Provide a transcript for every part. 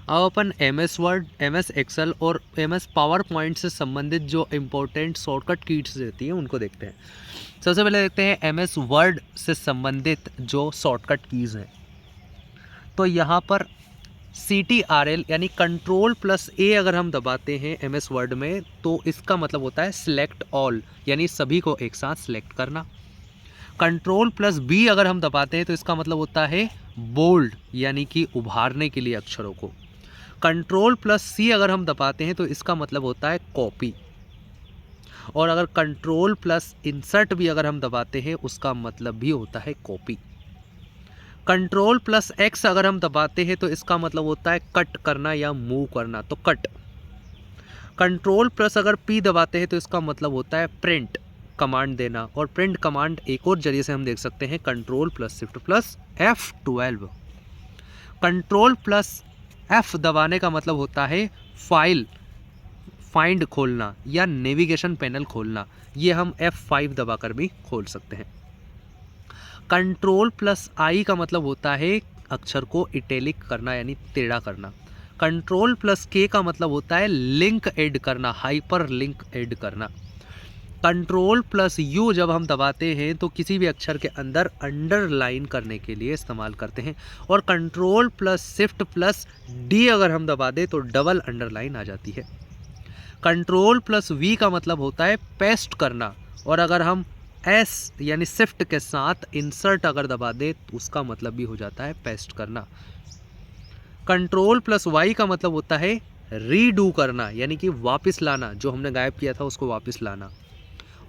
अब अपन M S Word, M S Excel और एम एस पावर पॉइंट से संबंधित जो इम्पोर्टेंट शॉर्टकट कीज रहती हैं उनको देखते हैं। सबसे पहले देखते हैं एम एस वर्ड से संबंधित जो शॉर्टकट कीज़ हैं। तो यहाँ पर CTRL यानी कंट्रोल प्लस ए अगर हम दबाते हैं एम एस वर्ड में तो इसका मतलब होता है सिलेक्ट ऑल, यानी सभी को एक साथ सिलेक्ट करना। कंट्रोल प्लस बी अगर हम दबाते हैं तो इसका मतलब होता है बोल्ड, यानी कि उभारने के लिए अक्षरों को। कंट्रोल प्लस सी अगर हम दबाते हैं तो इसका मतलब होता है कॉपी। और अगर कंट्रोल प्लस इंसर्ट भी अगर हम दबाते हैं उसका मतलब भी होता है कॉपी। कंट्रोल प्लस एक्स अगर हम दबाते हैं तो इसका मतलब होता है कट करना या मूव करना, तो कट। कंट्रोल प्लस अगर पी दबाते हैं तो इसका मतलब होता है प्रिंट, कमांड देना। और प्रिंट कमांड एक और जरिए से हम देख सकते हैं, control plus shift plus F12। Control plus F दबाने का मतलब होता है फाइल फाइंड खोलना या नेविगेशन पैनल खोलना, ये हम F5 दबाकर भी खोल सकते हैं। कंट्रोल प्लस आई का मतलब होता है अक्षर को इटैलिक करना यानी टेढ़ा करना। कंट्रोल प्लस के का मतलब होता है लिंक ऐड करना, हाइपर लिंक ऐड करना। कंट्रोल प्लस यू जब हम दबाते हैं तो किसी भी अक्षर के अंदर अंडरलाइन करने के लिए इस्तेमाल करते हैं। और control plus shift plus D अगर हम दबा दें तो डबल अंडरलाइन आ जाती है। कंट्रोल प्लस वी का मतलब होता है पेस्ट करना। और अगर हम एस यानी शिफ्ट के साथ इंसर्ट अगर दबा दे तो उसका मतलब भी हो जाता है पेस्ट करना। कंट्रोल प्लस वाई का मतलब होता है रीडू करना, यानी कि वापस लाना, जो हमने गायब किया था उसको वापस लाना।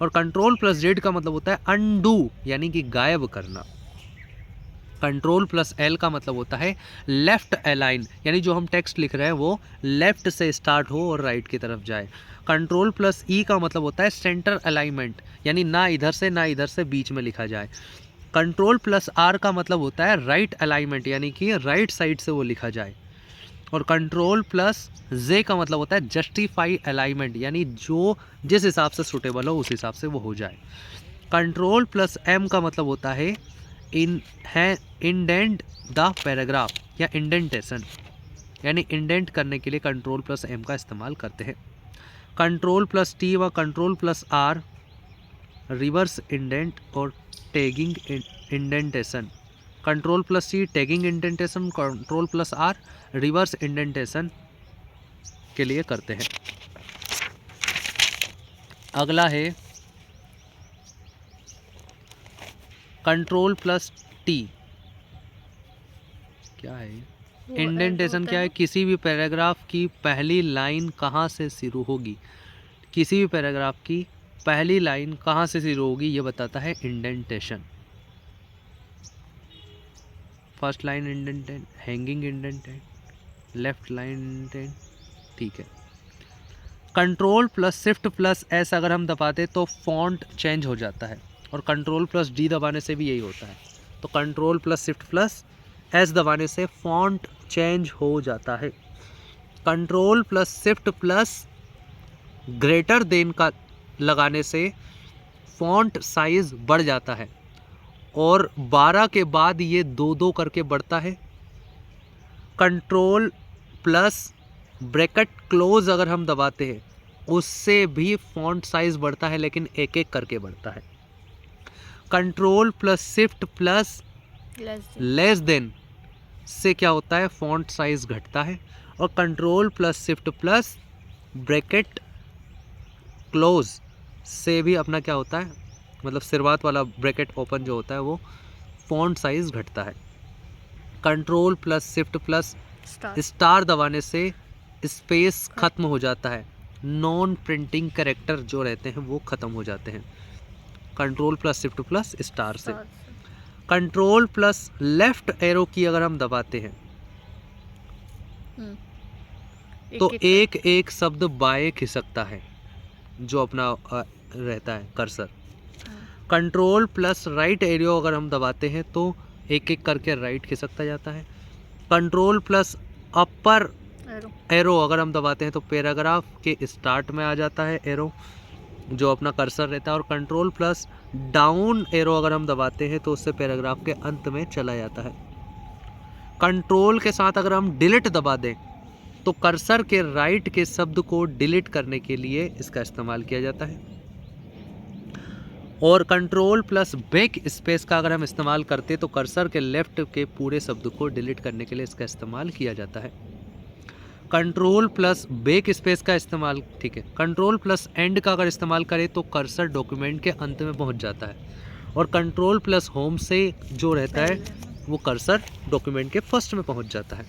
और कंट्रोल प्लस जेड का मतलब होता है अनडू, यानी कि गायब करना। कंट्रोल प्लस एल का मतलब होता है लेफ्ट अलाइन, यानी जो हम टेक्स्ट लिख रहे हैं वो लेफ्ट से स्टार्ट हो और राइट की तरफ जाए। कंट्रोल प्लस ई का मतलब होता है सेंटर अलाइनमेंट, यानी ना इधर से बीच में लिखा जाए। कंट्रोल प्लस आर का मतलब होता है राइट अलाइनमेंट, यानी कि राइट साइड से वो लिखा जाए। और कंट्रोल प्लस जे का मतलब होता है जस्टिफाई अलाइनमेंट, यानी जो जिस हिसाब से सूटेबल हो उस हिसाब से वो हो जाए। कंट्रोल प्लस एम का मतलब होता है इंडेंट द पैराग्राफ या इंडेंटेशन, यानी इंडेंट करने के लिए कंट्रोल प्लस एम का इस्तेमाल करते हैं। कंट्रोल प्लस टी व control plus R reverse indent और tagging indentation. Control plus C tagging indentation, control plus R reverse indentation के लिए करते हैं। अगला है कंट्रोल प्लस टी। क्या है इंडेंटेशन? क्या है? किसी भी पैराग्राफ की पहली लाइन कहाँ से शुरू होगी, किसी भी पैराग्राफ की पहली लाइन कहाँ से शुरू होगी ये बताता है indentation. First line indented, hanging indented, left line indented, ठीक है। Control plus shift plus S अगर हम दबाते तो फॉन्ट चेंज हो जाता है। और कंट्रोल प्लस डी दबाने से भी यही होता है। तो control plus shift plus S दबाने से फॉन्ट चेंज हो जाता है। Control plus shift plus greater than का लगाने से फॉन्ट साइज बढ़ जाता है और 12 के बाद ये 2-2 करके बढ़ता है। कंट्रोल प्लस ब्रैकेट क्लोज अगर हम दबाते हैं उससे भी फॉन्ट साइज बढ़ता है, लेकिन एक एक करके बढ़ता है। Control plus shift plus less than से क्या होता है, फॉन्ट साइज घटता है। और control plus shift plus bracket close से भी अपना क्या होता है, मतलब शुरुआत वाला ब्रैकेट ओपन जो होता है वो फॉन्ट साइज घटता है। Control plus shift plus star दबाने से स्पेस खत्म हो जाता है, नॉन प्रिंटिंग कैरेक्टर जो रहते हैं वो खत्म हो जाते हैं control plus shift plus star से। कंट्रोल प्लस लेफ्ट एरो की अगर हम दबाते हैं तो एक एक शब्द बाएं खिसकता है, जो अपना रहता है cursor. Control plus right arrow अगर हम दबाते हैं तो एक एक करके राइट खिसकता जाता है। कंट्रोल प्लस अपर एरो अगर हम दबाते हैं तो पैराग्राफ के स्टार्ट में आ जाता है एरो, जो अपना कर्सर रहता है। और कंट्रोल प्लस डाउन एरो अगर हम दबाते हैं तो उससे पैराग्राफ के अंत में चला जाता है। कंट्रोल के साथ अगर हम डिलीट दबा दें तो कर्सर के राइट के शब्द को डिलीट करने के लिए इसका इस्तेमाल किया जाता है। और कंट्रोल प्लस बैक स्पेस का अगर हम इस्तेमाल करते तो कर्सर के लेफ्ट के पूरे शब्द को डिलीट करने के लिए इसका इस्तेमाल किया जाता है। कंट्रोल प्लस बैक स्पेस का इस्तेमाल, ठीक है, कंट्रोल प्लस एंड का अगर इस्तेमाल करें तो कर्सर डॉक्यूमेंट के अंत में पहुंच जाता है। और कंट्रोल प्लस होम से जो रहता है वो कर्सर डॉक्यूमेंट के फर्स्ट में पहुंच जाता है।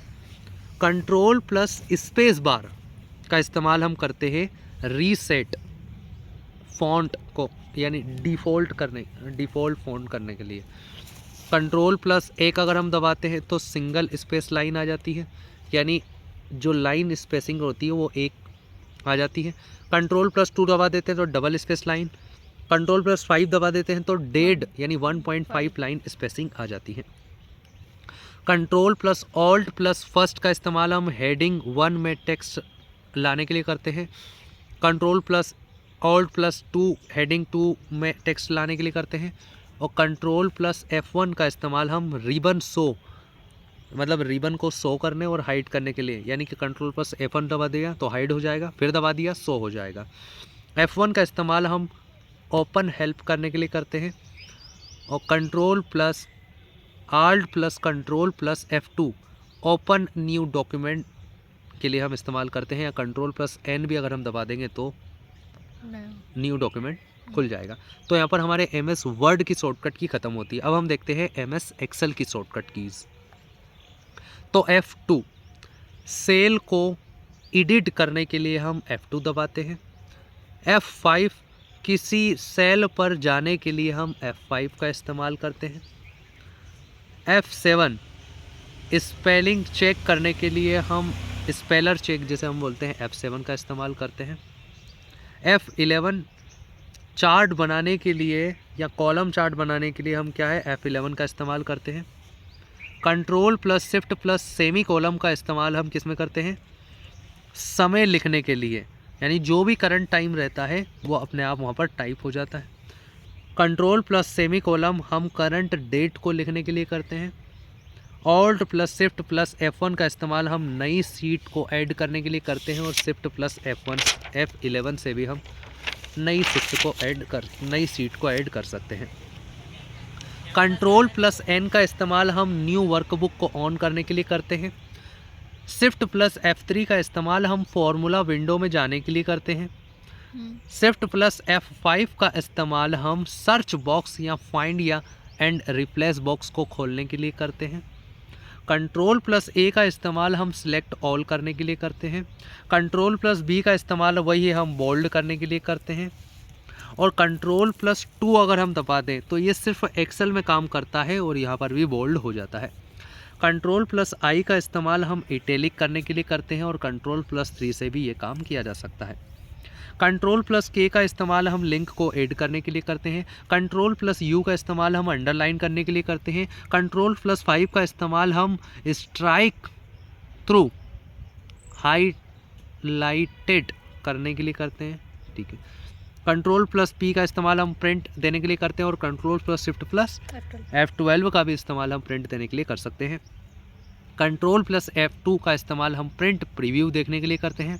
कंट्रोल प्लस स्पेस बार का इस्तेमाल हम करते हैं रीसेट फॉन्ट को, यानी डिफ़ॉल्ट फॉन्ट करने के लिए। कंट्रोल प्लस एक अगर हम दबाते हैं तो सिंगल स्पेस लाइन आ जाती है, यानी जो लाइन स्पेसिंग होती है वो एक आ जाती है। कंट्रोल प्लस 2 दबा देते हैं तो double space line. Control plus 5 दबा देते हैं तो डेड यानी 1.5 लाइन स्पेसिंग आ जाती है। Control plus alt plus first का इस्तेमाल हम हेडिंग 1 में टेक्स्ट लाने के लिए करते हैं। Control plus alt plus 2 heading 2 में टेक्स्ट लाने के लिए करते हैं। और कंट्रोल प्लस F1 का इस्तेमाल हम रिबन शो, मतलब रिबन को शो करने और हाइड करने के लिए, यानी कि कंट्रोल प्लस F1 दबा दिया तो हाइड हो जाएगा, फिर दबा दिया शो हो जाएगा। F1 का इस्तेमाल हम ओपन हेल्प करने के लिए करते हैं। और control plus alt plus control plus F2 open new document के लिए हम इस्तेमाल करते हैं। या कंट्रोल प्लस N भी अगर हम दबा देंगे तो न्यू डॉक्यूमेंट खुल जाएगा। तो यहाँ पर हमारे MS वर्ड की शॉर्टकट की ख़त्म होती है। अब हम देखते हैं MS एक्सेल की शॉर्टकट कीज़। तो F2 सेल को एडिट करने के लिए हम F2 दबाते हैं। F5 किसी सेल पर जाने के लिए हम F5 का इस्तेमाल करते हैं। F7 स्पेलिंग चेक करने के लिए हम स्पेलर चेक जैसे हम बोलते हैं F7 का इस्तेमाल करते हैं। F11 चार्ट बनाने के लिए या कॉलम चार्ट बनाने के लिए हम क्या है F11 का इस्तेमाल करते हैं। Control plus shift plus semi column का इस्तेमाल हम किस में करते हैं, समय लिखने के लिए, यानी जो भी करंट टाइम रहता है वो अपने आप वहाँ पर टाइप हो जाता है। कंट्रोल प्लस सेमी कॉलम हम करंट डेट को लिखने के लिए करते हैं। Alt plus shift plus F1 का इस्तेमाल हम नई सीट को ऐड करने के लिए करते हैं। और शिफ्ट प्लस F11 से भी हम नई सीट को ऐड कर सकते हैं। कंट्रोल प्लस N का इस्तेमाल हम न्यू वर्कबुक को ऑन करने के लिए करते हैं। शिफ्ट प्लस F3 का इस्तेमाल हम फॉर्मूला विंडो में जाने के लिए करते हैं। शिफ्ट प्लस F5 का इस्तेमाल हम सर्च बॉक्स या फाइंड या एंड रिप्लेस बॉक्स को खोलने के लिए करते हैं। कंट्रोल प्लस A का इस्तेमाल हम सिलेक्ट ऑल करने के लिए करते हैं। कंट्रोल प्लस B का इस्तेमाल वही हम बोल्ड करने के लिए करते हैं। और कंट्रोल प्लस 2 अगर हम दबा दें तो ये सिर्फ एक्सेल में काम करता है और यहाँ पर भी बोल्ड हो जाता है। कंट्रोल प्लस I का इस्तेमाल हम इटैलिक करने के लिए करते हैं। और कंट्रोल प्लस 3 से भी ये काम किया जा सकता है। कंट्रोल प्लस K का इस्तेमाल हम लिंक को ऐड करने के लिए करते हैं। कंट्रोल प्लस U का इस्तेमाल हम अंडरलाइन करने के लिए करते हैं। कंट्रोल प्लस 5 का इस्तेमाल हम स्ट्राइक थ्रू हाईलाइटेड करने के लिए करते हैं, ठीक है। कंट्रोल प्लस P का इस्तेमाल हम प्रिंट देने के लिए करते हैं। और control plus shift plus F12 का भी इस्तेमाल हम प्रिंट देने के लिए कर सकते हैं। कंट्रोल प्लस F2 का इस्तेमाल हम प्रिंट प्रीव्यू देखने के लिए करते हैं।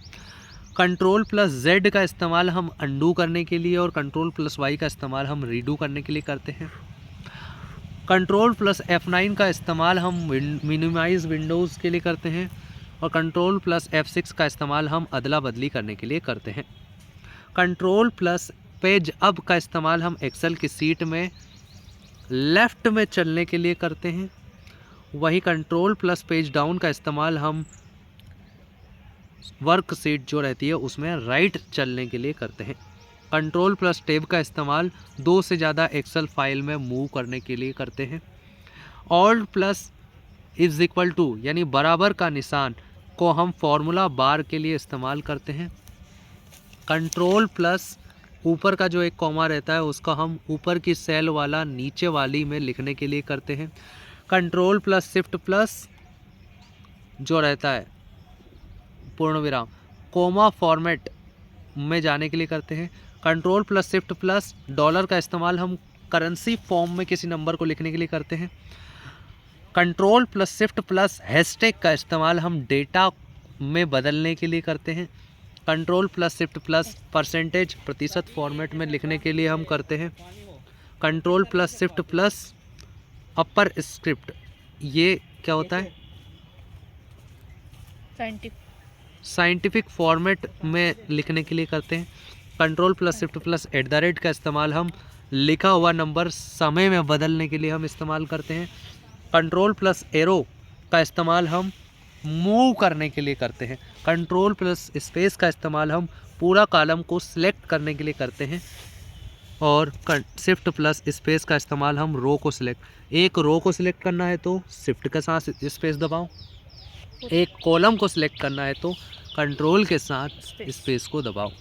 कंट्रोल प्लस Z का इस्तेमाल हम अंडू करने के लिए और कंट्रोल प्लस Y का इस्तेमाल हम रीडू करने के लिए करते हैं। कंट्रोल प्लस F9 का इस्तेमाल हम मिनिमाइज विंडोज़ के लिए करते हैं। और कंट्रोल प्लस F6 का इस्तेमाल हम अदला बदली करने के लिए करते हैं। कंट्रोल प्लस पेज अप का इस्तेमाल हम एक्सेल की सीट में लेफ़्ट में चलने के लिए करते हैं। वही कंट्रोल प्लस पेज डाउन का इस्तेमाल हम वर्क सीट जो रहती है उसमें राइट चलने के लिए करते हैं। कंट्रोल प्लस टैब का इस्तेमाल 2 से ज़्यादा एक्सेल फाइल में मूव करने के लिए करते हैं। Alt plus is equal to यानी बराबर का निशान को हम फॉर्मूला बार के लिए इस्तेमाल करते हैं। कंट्रोल प्लस ऊपर का जो एक कॉमा रहता है उसका हम ऊपर की सेल वाला नीचे वाली में लिखने के लिए करते हैं। कंट्रोल प्लस शिफ्ट प्लस जो रहता है पूर्ण विराम कोमा फॉर्मेट में जाने के लिए करते हैं। Control plus shift plus dollar का इस्तेमाल हम करेंसी फॉर्म में किसी नंबर को लिखने के लिए करते हैं। Control plus shift plus hashtag का इस्तेमाल हम डेटा में बदलने के लिए करते हैं। Control plus shift plus percentage प्रतिशत फॉर्मेट में लिखने के लिए हम करते हैं। कंट्रोल प्लस शिफ्ट प्लस अपर स्क्रिप्ट, ये क्या होता है? साइंटिफिक फॉर्मेट में लिखने के लिए करते हैं। कंट्रोल प्लस शिफ्ट प्लस @ का इस्तेमाल हम लिखा हुआ नंबर समय में बदलने के लिए हम इस्तेमाल करते हैं। कंट्रोल प्लस एरो का इस्तेमाल हम मूव करने के लिए करते हैं। कंट्रोल प्लस स्पेस का इस्तेमाल हम पूरा कॉलम को सिलेक्ट करने के लिए करते हैं। और शिफ्ट प्लस स्पेस का इस्तेमाल हम रो को सिलेक्ट, एक रो को सिलेक्ट करना है तो शिफ्ट के साथ स्पेस दबाओ, एक कॉलम को सिलेक्ट करना है तो कंट्रोल के साथ स्पेस को दबाओ।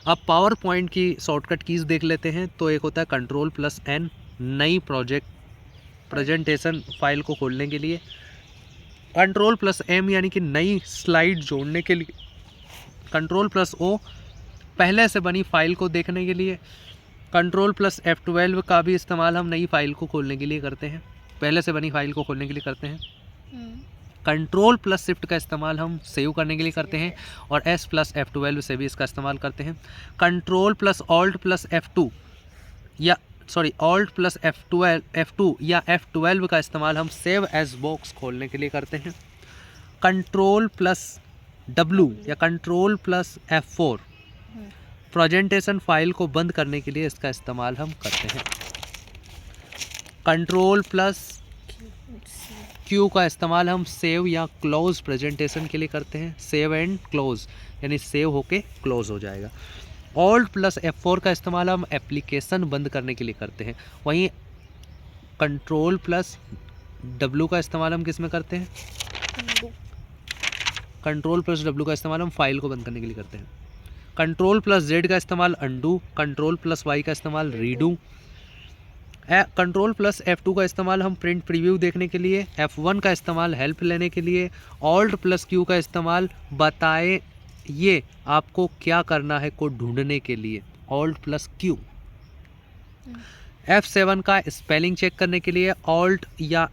अब पावर पॉइंट की शॉर्टकट कीज़ देख लेते हैं। तो एक होता है कंट्रोल प्लस N, नई प्रेजेंटेशन फाइल को खोलने के लिए। कंट्रोल प्लस M यानी कि नई स्लाइड जोड़ने के लिए। कंट्रोल प्लस O पहले से बनी फाइल को देखने के लिए। कंट्रोल प्लस F12 का भी इस्तेमाल हम नई फाइल को खोलने के लिए करते हैं, पहले से बनी फाइल को खोलने के लिए करते हैं। कंट्रोल प्लस शिफ्ट का इस्तेमाल हम सेव करने के लिए करते हैं और S प्लस F12 से भी इसका इस्तेमाल करते हैं। Control plus alt plus F2 या ऑल्ट प्लस F2 या F12 का इस्तेमाल हम सेव एज बॉक्स खोलने के लिए करते हैं। कंट्रोल प्लस W या control plus F4 presentation file को बंद करने के लिए इसका इस्तेमाल हम करते हैं। कंट्रोल प्लस Q का इस्तेमाल हम सेव या क्लोज प्रेजेंटेशन के लिए करते हैं। सेव एंड क्लोज यानी सेव होके क्लोज हो जाएगा। ऑल्ट प्लस F4 का इस्तेमाल हम एप्लीकेशन बंद करने के लिए करते हैं। वहीं कंट्रोल प्लस W का इस्तेमाल हम किस में करते हैं? कंट्रोल प्लस W का इस्तेमाल हम फाइल को बंद करने के लिए करते हैं। कंट्रोल प्लस Z का इस्तेमाल अंडू, कंट्रोल प्लस Y का इस्तेमाल रीडू। कंट्रोल प्लस F2 का इस्तेमाल हम प्रिंट प्रीव्यू देखने के लिए। F1 का इस्तेमाल हेल्प लेने के लिए। ऑल्ट प्लस Q का इस्तेमाल बताए ये आपको क्या करना है को ढूंढने के लिए। Alt plus Q। F7 का स्पेलिंग चेक करने के लिए। ऑल्ट या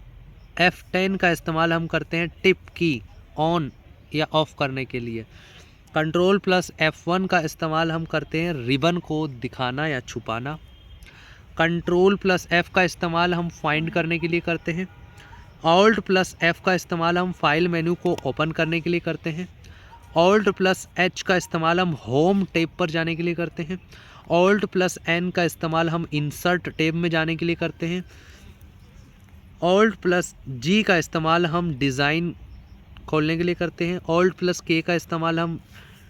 F10 का इस्तेमाल हम करते हैं टिप की ऑन या ऑफ करने के लिए। कंट्रोल प्लस F1 का इस्तेमाल हम करते हैं रिबन को दिखाना या छुपाना। कंट्रोल प्लस F का इस्तेमाल हम फाइंड करने के लिए करते हैं। ऑल्ट प्लस F का इस्तेमाल हम फाइल मेन्यू को ओपन करने के लिए करते हैं। ऑल्ट प्लस H का इस्तेमाल हम होम टैब पर जाने के लिए करते हैं। ऑल्ट प्लस N का इस्तेमाल हम इंसर्ट टैब में जाने के लिए करते हैं। ऑल्ट प्लस G का इस्तेमाल हम डिज़ाइन खोलने के लिए करते हैं। ऑल्ट प्लस K का इस्तेमाल हम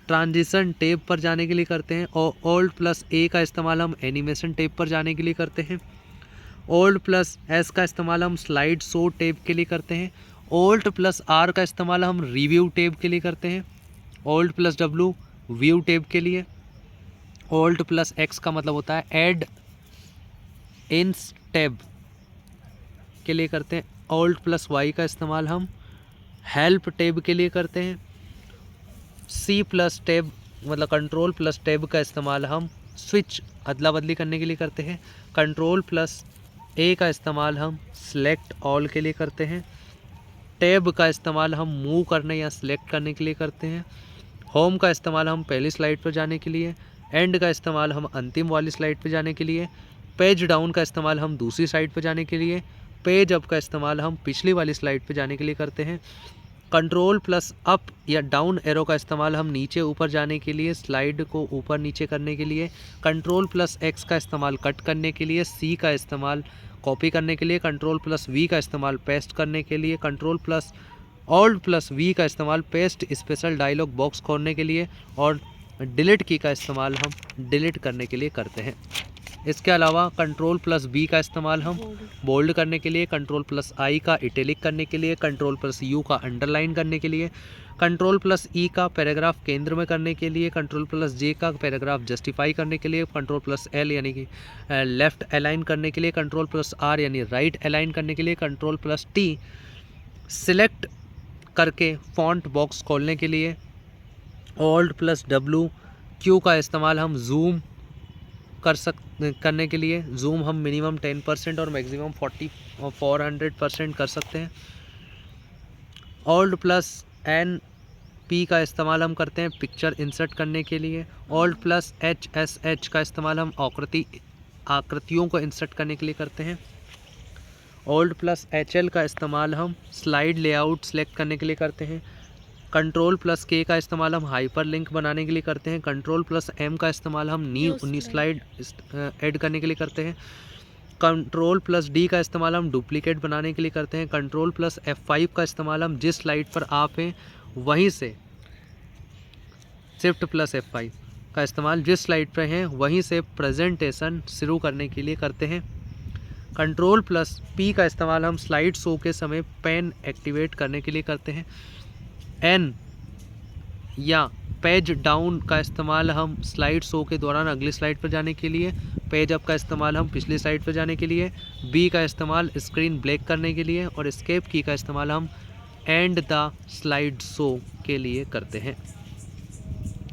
ट्रांजिशन टैब पर जाने के लिए करते हैं। और ऑल्ट प्लस A का इस्तेमाल हम एनिमेशन टैब पर जाने के लिए करते हैं। ऑल्ट प्लस S का इस्तेमाल हम स्लाइड शो टैब के लिए करते हैं। ऑल्ट प्लस R का इस्तेमाल हम रिव्यू टैब के लिए करते हैं। Alt plus W view tab के लिए। ऑल्ट प्लस X का मतलब होता है ऐड इंस टैब के लिए करते हैं। ऑल्ट प्लस Y का इस्तेमाल हम हेल्प टैब के लिए करते हैं। C प्लस टैब मतलब कंट्रोल प्लस टैब का इस्तेमाल हम स्विच अदला बदली करने के लिए करते हैं। कंट्रोल प्लस A का इस्तेमाल हम सेलेक्ट ऑल के लिए करते हैं। टैब का इस्तेमाल हम मूव करने या सिलेक्ट करने के लिए करते हैं। होम का इस्तेमाल हम पहली स्लाइड पर जाने के लिए। एंड का इस्तेमाल हम अंतिम वाली स्लाइड पर जाने के लिए। पेज डाउन का इस्तेमाल हम दूसरी साइड पर जाने के लिए। पेज अप का इस्तेमाल हम पिछली वाली स्लाइड पर जाने के लिए करते हैं। कंट्रोल प्लस अप या डाउन एरो का इस्तेमाल हम नीचे ऊपर जाने के लिए, स्लाइड को ऊपर नीचे करने के लिए। कंट्रोल प्लस X का इस्तेमाल कट करने के लिए। C का इस्तेमाल कॉपी करने के लिए। कंट्रोल प्लस V का इस्तेमाल पेस्ट करने के लिए। Control plus alt plus V का इस्तेमाल पेस्ट स्पेशल डायलॉग बॉक्स खोलने के लिए। और डिलीट की का इस्तेमाल हम डिलीट करने के लिए करते हैं। इसके अलावा कंट्रोल प्लस B का इस्तेमाल हम बोल्ड करने के लिए। कंट्रोल प्लस I का इटैलिक करने के लिए। कंट्रोल प्लस U का अंडरलाइन करने के लिए। कंट्रोल प्लस E का पैराग्राफ केंद्र में करने के लिए। कंट्रोल प्लस J का पैराग्राफ जस्टिफाई करने के लिए। कंट्रोल प्लस L यानी कि लेफ़्ट अलाइन करने के लिए। कंट्रोल प्लस R यानी राइट अलाइन करने के लिए। कंट्रोल प्लस T सिलेक्ट करके फॉन्ट बॉक्स खोलने के लिए। ऑल्ट प्लस W Q का इस्तेमाल हम जूम करने के लिए। जूम हम मिनिमम 10% और मैक्सिमम 400% कर सकते हैं। ऑल्ट प्लस N पी का इस्तेमाल हम करते हैं पिक्चर इंसर्ट करने के लिए। Alt plus H S H का इस्तेमाल हम आकृतियों को इंसर्ट करने के लिए करते हैं। ऑल्ट प्लस एच एल का इस्तेमाल हम स्लाइड लेआउट सेलेक्ट करने के लिए करते हैं। कंट्रोल प्लस के का इस्तेमाल हम हाइपर लिंक बनाने के लिए करते हैं। कंट्रोल प्लस एम का इस्तेमाल हम न्यू स्लाइड ऐड करने के लिए करते हैं। कंट्रोल प्लस डी का इस्तेमाल हम डुप्लीकेट बनाने के लिए करते हैं। कंट्रोल प्लस F5 का इस्तेमाल हम जिस स्लाइड पर आप हैं वहीं से शिफ्ट प्लस F5 का इस्तेमाल जिस स्लाइड पर हैं वहीं से प्रेजेंटेशन शुरू करने के लिए करते हैं। कंट्रोल प्लस P का इस्तेमाल हम स्लाइड शो के समय पेन एक्टिवेट करने के लिए करते हैं। N या पेज डाउन का इस्तेमाल हम स्लाइड शो के दौरान अगली स्लाइड पर जाने के लिए। पेज अप का इस्तेमाल हम पिछली स्लाइड पर जाने के लिए। बी का इस्तेमाल स्क्रीन ब्लैक करने के लिए। और एस्केप की का इस्तेमाल हम एंड द स्लाइड शो के लिए करते हैं।